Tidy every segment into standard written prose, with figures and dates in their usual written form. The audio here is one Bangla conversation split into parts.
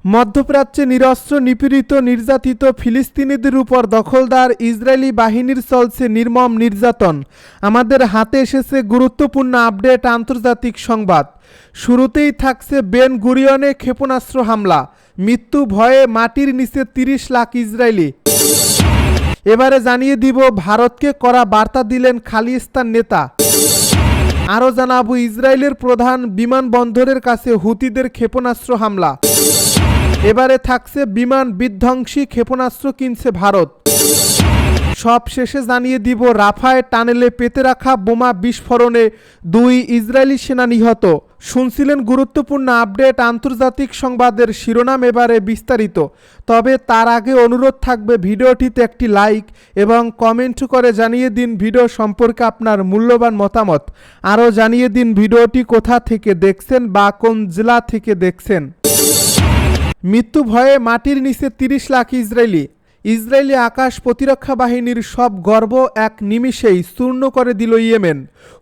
মধ্যপ্রাচ্যে নিরস্ত্র নিপীড়িত নির্যাতিত ফিলিস্তিনিদের উপর দখলদার ইসরায়েলি বাহিনীর চলছে নির্মম নির্যাতন। আমাদের হাতে এসেছে গুরুত্বপূর্ণ আপডেট আন্তর্জাতিক সংবাদ। শুরুতেই থাকছে বেন গুরিয়নে ক্ষেপণাস্ত্র হামলা, মৃত্যু ভয়ে মাটির নিচে ৩০ লাখ ইসরায়েলি। এবারে জানিয়ে দিব ভারতকে কড়া বার্তা দিলেন খালিস্তান নেতা। আরও জানাবো ইসরায়েলের প্রধান বিমানবন্দরের কাছে হুতিদের ক্ষেপণাস্ত্র হামলা। এবারে থাকছে বিমান বিধ্বংসী ক্ষেপণাস্ত্র কিনছে ভারত। সব শেষে জানিয়ে দিব রাফায় টানেলে পেতে রাখা বোমা বিস্ফোরণে ২ ইসরায়েলি সেনা নিহত। শুনছিলেন গুরুত্বপূর্ণ আপডেট আন্তর্জাতিক সংবাদের শিরোনাম, এবারে বিস্তারিত। তবে তার আগে অনুরোধ থাকবে ভিডিওটিতে একটি লাইক এবং কমেন্ট করে জানিয়ে দিন ভিডিও সম্পর্কে আপনার মূল্যবান মতামত। আরও জানিয়ে দিন ভিডিওটি কোথা থেকে দেখছেন বা কোন জেলা থেকে দেখছেন। মৃত্যু ভয়ে মাটির নিচে ৩০ লাখ ইসরায়েলি। ইসরায়েলি আকাশ প্রতিরক্ষা বাহিনীর সব গর্ব এক নিমিষেই চূর্ণ করে দিল ইয়েমেন।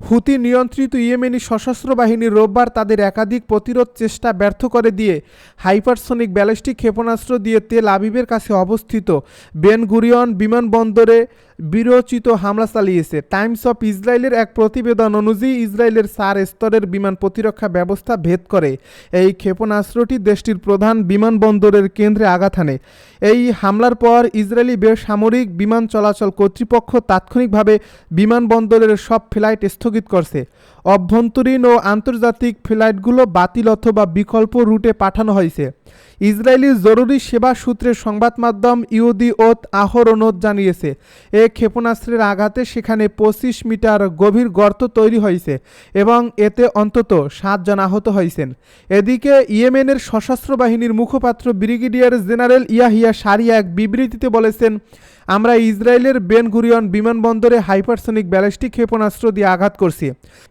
হুতি নিয়ন্ত্রিত ইয়েমেনি সশস্ত্র বাহিনী রোববার তাদের একাধিক প্রতিরোধ চেষ্টা ব্যর্থ করে দিয়ে হাইপারসনিক ব্যালিস্টিক ক্ষেপণাস্ত্র দিয়ে তেল আবিবের কাছে অবস্থিত বেন গুরিয়ন বিমানবন্দরে বীরোচিত হামলা চালিয়েছে। টাইমস অফ ইসরায়েলের এক প্রতিবেদন অনুযায়ী ইসরায়েলের ৪ স্তরের বিমান প্রতিরক্ষা ব্যবস্থা ভেদ করে এই ক্ষেপণাস্ত্রটি দেশটির প্রধান বিমানবন্দরের কেন্দ্রে আঘাত হানে। এই হামলার পর ইসরায়েলি বেসামরিক বিমান চলাচল কর্তৃপক্ষ তাৎক্ষণিকভাবে বিমানবন্দরের সব ফ্লাইট স্থগিত করছে। অভ্যন্তরীণ ও আন্তর্জাতিক ফ্লাইটগুলো বাতিল অথবা বিকল্প রুটে পাঠানো হয়েছে। ইসরায়েলি জরুরি সেবা সূত্রের সংবাদ মাধ্যম ইহুদিওত আহরোনোত জানিয়েছে এ ক্ষেপণাস্ত্রের আঘাতে সেখানে ২৫ মিটার গভীর গর্ত তৈরি হয়েছে এবং এতে অন্তত ৭ জন আহত হয়েছেন। এদিকে ইয়েমেনের সশস্ত্র বাহিনীর মুখপাত্র ব্রিগেডিয়ার জেনারেল ইয়াহিয়া সারিয়া এক বিবৃতিতে বলেছেন, আমরা ইসরায়েলের বেন গুরিয়ন বিমানবন্দরে হাইপারসনিক ব্যালিস্টিক ক্ষেপণাস্ত্র দিয়ে আঘাত করছি।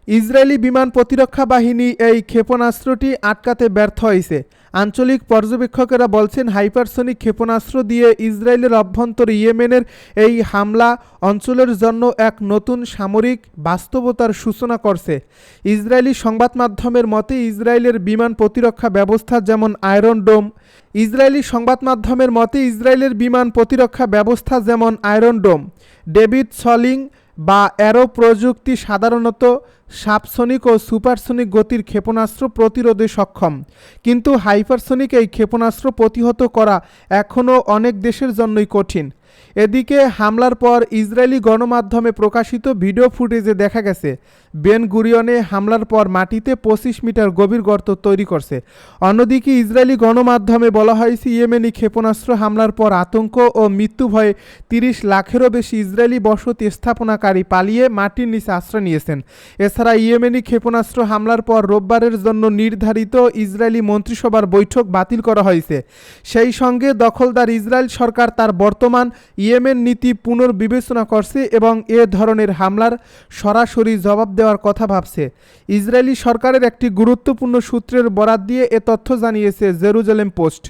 ইসরায়েলি বিমান প্রতিরক্ষা বাহিনী এই ক্ষেপণাস্ত্রটি আটকাতে ব্যর্থ হয়েছে। আঞ্চলিক পর্যবেক্ষকেরা বলছেন হাইপারসনিক ক্ষেপণাস্ত্র দিয়ে ইসরায়েলের অভ্যন্তরে ইয়েমেনের এই হামলা অঞ্চলের জন্য এক নতুন সামরিক বাস্তবতার সূচনা করছে। ইসরায়েলি সংবাদ মাধ্যমের মতে ইসরায়েলের বিমান প্রতিরক্ষা ব্যবস্থা যেমন আয়রন ডোম ডেভিড সলিং বা অ্যারো প্রযুক্তি সাধারণত সাবসনিক ও সুপারসনিক গতির ক্ষেপণাস্ত্র প্রতিরোধে সক্ষম, কিন্তু হাইপারসনিক এই ক্ষেপণাস্ত্র প্রতিহত করা এখনও অনেক দেশের জন্যই কঠিন। এদিকে হামলার পর ইসরায়েলি গণমাধ্যমে প্রকাশিত ভিডিও ফুটেজে দেখা গেছে বেন গুরিয়নে হামলার পর মাটিতে ২৫ মিটার গভীর গর্ত তৈরি করছে। অন্যদিকে ইসরায়েলি গণমাধ্যমে বলা হয়েছে ইয়েমেনি ক্ষেপণাস্ত্র হামলার পর আতঙ্ক ও মৃত্যু ভয়ে ৩০ লাখেরও বেশি ইসরায়েলি বসতি স্থাপনাকারী পালিয়ে মাটির নিচে আশ্রয় নিয়েছেন। এছাড়া ইয়েমেনি ক্ষেপণাস্ত্র হামলার পর রোববারের জন্য নির্ধারিত ইসরায়েলি মন্ত্রিসভার বৈঠক বাতিল করা হয়েছে। সেই সঙ্গে দখলদার ইসরায়েল সরকার তার বর্তমান ইয়েমেন নীতি পুনর্বিবেচনা করছে এবং এ ধরনের হামলার সরাসরি জবাব দেওয়ার কথা ভাবছে। ইসরায়েলি সরকারের একটি গুরুত্বপূর্ণ সূত্রের বরাত দিয়ে এ তথ্য জানিয়েছে জেরুজালেম পোস্ট।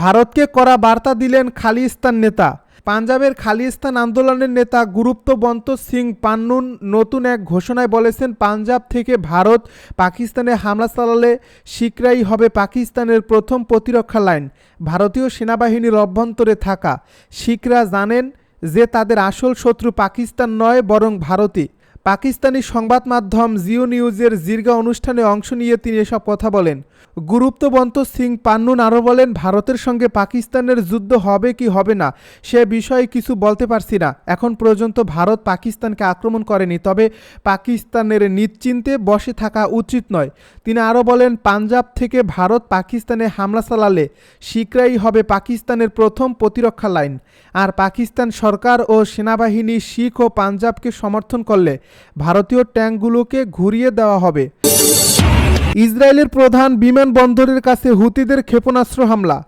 ভারতকে কড়া বার্তা দিলেন খালিস্তান নেতা। পাঞ্জাবের খালিস্তান আন্দোলনের নেতা গুরুত্ববন্ত সিং পান্নুন নতুন এক ঘোষণায় বলেছেন, পাঞ্জাব থেকে ভারত পাকিস্তানে হামলা চালালে শিখরাই হবে পাকিস্তানের প্রথম প্রতিরক্ষা লাইন। ভারতীয় সেনাবাহিনীর অভ্যন্তরে থাকা শিখরা জানেন যে তাদের আসল শত্রু পাকিস্তান নয় বরং ভারতই। পাকিস্তানি সংবাদ মাধ্যম জিও নিউজের জিরগা অনুষ্ঠানে অংশ নিয়ে তিনি এসব কথা বলেন। গুরুত্ববন্ত সিং পান্নুন আরও বলেন, ভারতের সঙ্গে পাকিস্তানের যুদ্ধ হবে কি হবে না সে বিষয়ে কিছু বলতে পারছি না। এখন পর্যন্ত ভারত পাকিস্তানকে আক্রমণ করেনি, তবে পাকিস্তানের নিশ্চিন্তে বসে থাকা উচিত নয়। তিনি আরও বলেন, পাঞ্জাব থেকে ভারত পাকিস্তানে হামলা চালালে শিখরাই হবে পাকিস্তানের প্রথম প্রতিরক্ষা লাইন। আর পাকিস্তান সরকার ও সেনাবাহিনী শিখ ও পাঞ্জাবকে সমর্থন করলে ভারতীয় ট্যাঙ্কগুলোকে ঘুরিয়ে দেওয়া হবে। ইসরায়েলের প্রধান বিমানবন্দরের কাছে হুতিদের ক্ষেপণাস্ত্র হামলা।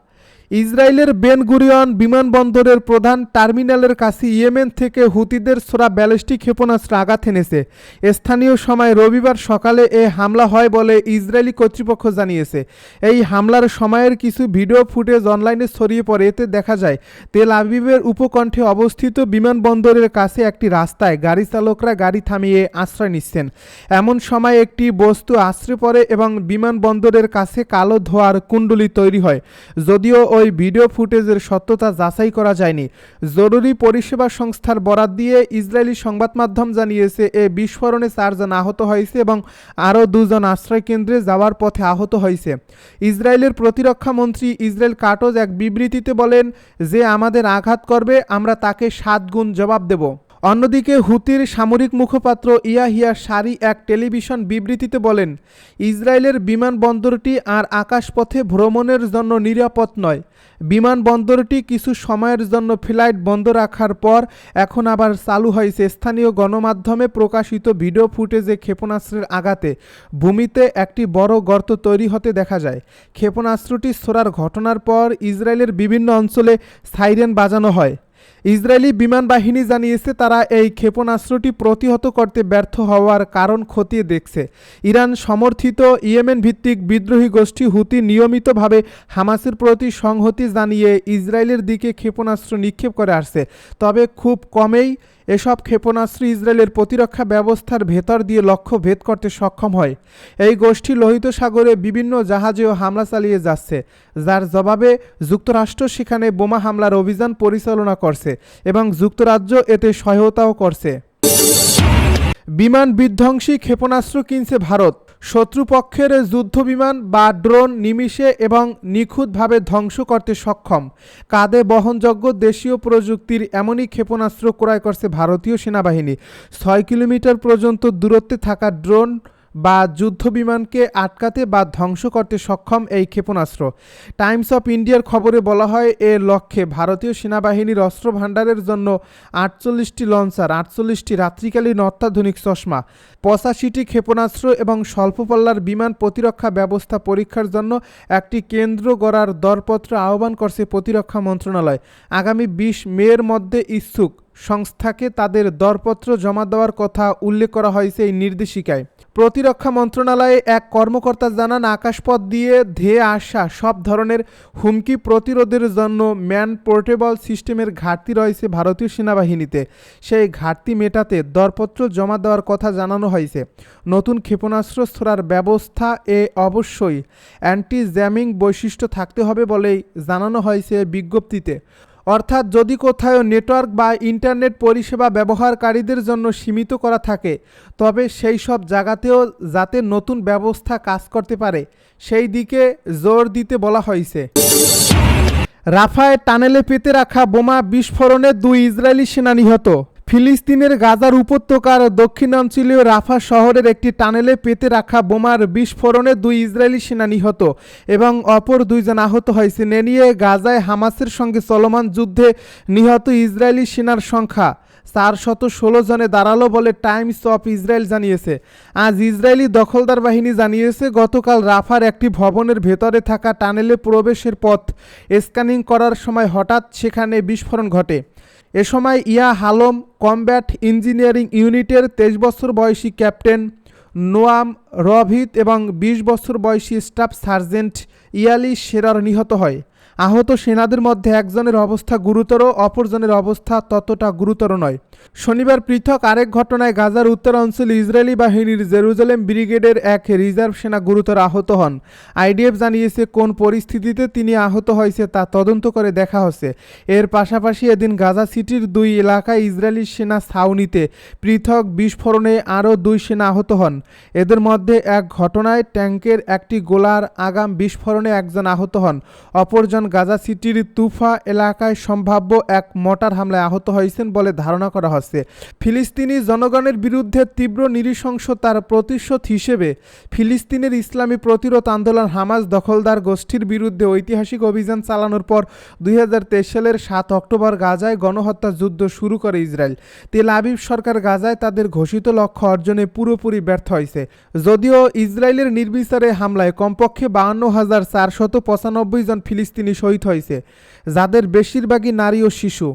ইসরায়েলের বেন গুরিয়ন বিমানবন্দরের প্রধান টার্মিনালের কাছে ইয়েমেন থেকে হুতিদের ছোড়া ব্যালিস্টিক ক্ষেপণাস্ত্র আঘাত এনেছে। স্থানীয় সময় রবিবার সকালে এ হামলা হয় বলে ইসরায়েলি কর্তৃপক্ষ জানিয়েছে। এই হামলার সময়ের কিছু ভিডিও ফুটেজ অনলাইনে ছড়িয়ে পড়ে। এতে দেখা যায় তেল আবিবের উপকণ্ঠে অবস্থিত বিমানবন্দরের কাছে একটি রাস্তায় গাড়ি চালকরা গাড়ি থামিয়ে আশ্রয় নিচ্ছেন। এমন সময় একটি বস্তু আছড়ে পড়ে এবং বিমানবন্দরের কাছে কালো ধোঁয়ার কুণ্ডলী তৈরি হয়। যদিও ওই ভিডিও ফুটেজের সত্যতা যাচাই করা যায়নি। জরুরি পরিষেবা সংস্থার বরাত দিয়ে ইসরায়েলি সংবাদ মাধ্যম জানিয়েছে এ বিস্ফোরণে 4 জন আহত হয়েছে এবং আরও 2 জন আশ্রয় কেন্দ্রে যাওয়ার পথে আহত হয়েছে। ইসরায়েলের প্রতিরক্ষা মন্ত্রী ইসরায়েল কাটোজ এক বিবৃতিতে বলেন যে আমাদের আঘাত করবে আমরা তাকে 7 গুণ জবাব দেব। অন্যদিকে হুতির সামরিক মুখপাত্র ইয়াহিয়া সারি এক টেলিভিশন বিবৃতিতে বলেন ইসরায়েলের বিমানবন্দরটি আর আকাশপথে ভ্রমণের জন্য নিরাপদ নয়। বিমানবন্দরটি কিছু সময়ের জন্য ফ্লাইট বন্ধ রাখার পর এখন আবার চালু হয়েছে। স্থানীয় গণমাধ্যমে প্রকাশিত ভিডিও ফুটেজে ক্ষেপণাস্ত্রের আঘাতে ভূমিতে একটি বড় গর্ত তৈরি হতে দেখা যায়। ক্ষেপণাস্ত্রটি ছোড়ার ঘটনার পর ইসরায়েলের বিভিন্ন অঞ্চলে সাইরেন বাজানো হয়। ইসরায়েলি বিমান বাহিনী জানিয়েছে তারা এই ক্ষেপণাস্ত্রটি প্রতিহত করতে ব্যর্থ হওয়ার কারণ খতিয়ে দেখছে। ইরান সমর্থিত ইয়েমেন ভিত্তিক বিদ্রোহী গোষ্ঠী হুতি নিয়মিতভাবে হামাসের প্রতি সংহতি জানিয়ে ইসরায়েলের দিকে ক্ষেপণাস্ত্র নিক্ষেপ করে আসছে। তবে খুব কমেই এসব ক্ষেপণাস্ত্র ইসরায়েলের প্রতিরক্ষা ব্যবস্থার ভেতর দিয়ে লক্ষ্য ভেদ করতে সক্ষম হয়। এই গোষ্ঠী লোহিত সাগরে বিভিন্ন জাহাজেও হামলা চালিয়ে যাচ্ছে, যার জবাবে যুক্তরাষ্ট্র সেখানে বোমা হামলার অভিযান পরিচালনা করছে এবং যুক্তরাজ্য এতে সহায়তাও করছে। বিমান বিধ্বংসী ক্ষেপণাস্ত্র কিনছে ভারত। শত্রুপক্ষের যুদ্ধবিমান বা ড্রোন নিমিষে এবং নিখুঁতভাবে ধ্বংস করতে সক্ষম কাঁধে বহনযোগ্য দেশীয় প্রযুক্তির এমনই ক্ষেপণাস্ত্র ক্রয় করছে ভারতীয় সেনাবাহিনী। 6 কিলোমিটার পর্যন্ত দূরত্বে থাকা ড্রোন বা যুদ্ধবিমানকে আটকাতে বা ধ্বংস করতে সক্ষম এই ক্ষেপণাস্ত্র। টাইমস অফ ইন্ডিয়ার খবরে বলা হয় এর লক্ষ্যে ভারতীয় সেনাবাহিনীর অস্ত্র ভাণ্ডারের জন্য 48টি লঞ্চার, 48টি রাত্রিকালীন অত্যাধুনিক চশমা, 85টি ক্ষেপণাস্ত্র এবং স্বল্পপাল্লার বিমান প্রতিরক্ষা ব্যবস্থা পরীক্ষার জন্য একটি কেন্দ্র গড়ার দরপত্র আহ্বান করছে প্রতিরক্ষা মন্ত্রণালয়। আগামী 20 মের মধ্যে ইচ্ছুক সংস্থাকে তাদের দরপত্র জমা দেওয়ার কথা উল্লেখ করা হয়েছে এই নির্দেশিকায়। প্রতিরক্ষা মন্ত্রণালয়ে এক কর্মকর্তা জানান আকাশপথ দিয়ে ধেয়ে আসা সব ধরনের হুমকি প্রতিরোধের জন্য ম্যান পোর্টেবল সিস্টেমের ঘাটতি রয়েছে ভারতীয় সেনাবাহিনীতে। সেই ঘাটতি মেটাতে দরপত্র জমা দেওয়ার কথা জানানো হয়েছে। নতুন ক্ষেপণাস্ত্র ছোড়ার ব্যবস্থা অবশ্যই অ্যান্টি জ্যামিং বৈশিষ্ট্য থাকতে হবে বলেই জানানো হয়েছে বিজ্ঞপ্তিতে। অর্থাৎ যদি কোথাও নেটওয়ার্ক বা ইন্টারনেট পরিষেবা ব্যবহারকারীদের জন্য সীমিত করা থাকে তবে সেই সব জায়গাতেও যাতে নতুন ব্যবস্থা কাজ করতে পারে সেই দিকে জোর দিতে বলা হয়েছে। রাফায় টানেলে পেতে রাখা বোমা বিস্ফোরণে 2 ইসরায়েলি সেনা নিহত। ফিলিস্তিনের গাজার উপত্যকার দক্ষিণাঞ্চলীয় রাফা শহরের একটি টানেলে পেতে রাখা বোমার বিস্ফোরণে 2 ইসরায়েলি সেনা নিহত এবং অপর 2 জন আহত হয়েছে। এ নিয়ে গাজায় হামাসের সঙ্গে চলমান যুদ্ধে নিহত ইসরায়েলি সেনার সংখ্যা 416 জনে দাঁড়ালো বলে টাইমস অফ ইসরায়েল জানিয়েছে। আজ ইসরায়েলি দখলদার বাহিনী জানিয়েছে গতকাল রাফার একটি ভবনের ভেতরে থাকা টানেলে প্রবেশের পথ স্ক্যানিং করার সময় হঠাৎ সেখানে বিস্ফোরণ ঘটে। এ সময় ইয়া হালম কমব্যাট ইঞ্জিনিয়ারিং ইউনিটের 23 বছর বয়সী ক্যাপ্টেন নোয়াম রভিত এবং 20 বছর বয়সী স্টাফ সার্জেন্ট ইয়ালি শেরার নিহত হয়। আহত সেনাদের মধ্যে একজনের অবস্থা গুরুতর, অপরজনের অবস্থা ততটা গুরুতর নয়। শনিবার পৃথক আরেক ঘটনায় গাজার উত্তরাঞ্চলে ইসরায়েলি বাহিনীর জেরুজালেম ব্রিগেডের এক রিজার্ভ সেনা গুরুতর আহত হন। আইডিএফ জানিয়েছে কোন পরিস্থিতিতে তিনি আহত হয়েছে তা তদন্ত করে দেখা হচ্ছে। এর পাশাপাশি এদিন গাজা সিটির 2 এলাকায় ইসরায়েলি সেনা ছাউনিতে পৃথক বিস্ফোরণে আরও 2 সেনা আহত হন। এদের মধ্যে এক ঘটনায় ট্যাঙ্কের একটি গোলার আগাম বিস্ফোরণে একজন আহত হন। অপরজন গাজা সিটির তুফা এলাকায় সম্ভাব্য এক মর্টার হামলায় আহত হয়েছেন বলে ধারণা করা হচ্ছে। ফিলিস্তিনি জনগণের বিরুদ্ধে তীব্র নৃশংসতার প্রতিশোধ হিসেবে ফিলিস্তিনের ইসলামী প্রতিরোধ আন্দোলন হামাস দখলদার গোষ্ঠীর বিরুদ্ধে ঐতিহাসিক অভিযান চালানোর পর 2023 সালের 7 অক্টোবর গাজায় গণহত্যা যুদ্ধ শুরু করে ইসরায়েল। তেল আবিব সরকার গাজায় তাদের ঘোষিত লক্ষ্য অর্জনে পুরোপুরি ব্যর্থ হয়েছে। যদিও ইসরায়েলের নির্বিচারে হামলায় কমপক্ষে 52,495 জন ফিলিস্তিনি ফিলিস্তিনি শহীদ হয়েছে, যাদের বেশিরভাগই নারী ও শিশু।